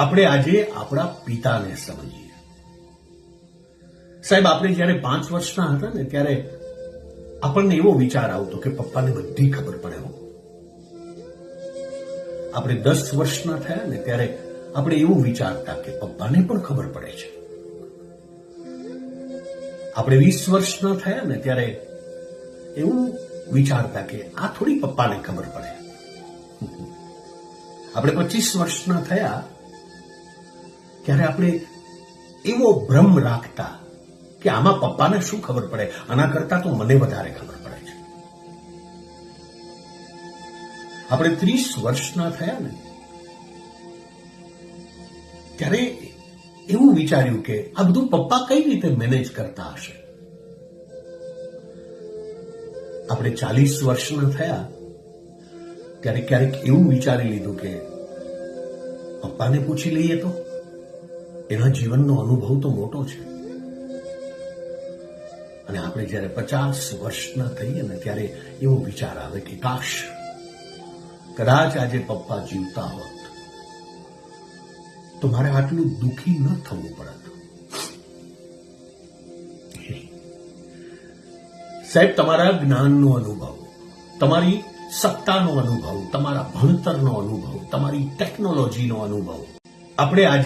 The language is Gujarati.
આપણે આજે આપણા પિતાને સમજીએ. સાહેબ, આપણે જ્યારે 5 વર્ષના હતા ને ત્યારે આપણને એવો વિચાર આવતો કે પપ્પાને બધી ખબર પડે હો. આપણે 10 વર્ષના થયા ને ત્યારે આપણે એવું વિચારતા કે પપ્પાને પણ ખબર પડે છે. આપણે 20 વર્ષના થયા ને ત્યારે એવું વિચારતા કે આ થોડી પપ્પાને ખબર પડે. આપણે 25 વર્ષના થયા ત્યારે આપણે એવો ભ્રમ રાખતા કે આમાં પપ્પાને શું ખબર પડે, આના કરતા તો મને વધારે ખબર પડે છે. આપણે 30 વર્ષના થયા ને ત્યારે એવું વિચાર્યું કે આ બધું પપ્પા કઈ રીતે મેનેજ કરતા હશે. આપણે 40 વર્ષના થયા ત્યારે ક્યારેક એવું વિચારી લીધું કે પપ્પાને પૂછી લઈએ તો એના જીવનનો અનુભવ તો મોટો છે. અને આપણે જ્યારે 50 વર્ષના થઈએ ને ત્યારે એવો વિચાર આવે કે કાશ કદાચ આજે પપ્પા જીવતા હોત તો મારે આટલું દુઃખી ન થવું પડત. સાહેબ, તમારા જ્ઞાનનો અનુભવ, તમારી સત્તાનો અનુભવ, તમારા ભણતરનો અનુભવ, તમારી ટેકનોલોજીનો અનુભવ આપણે આજે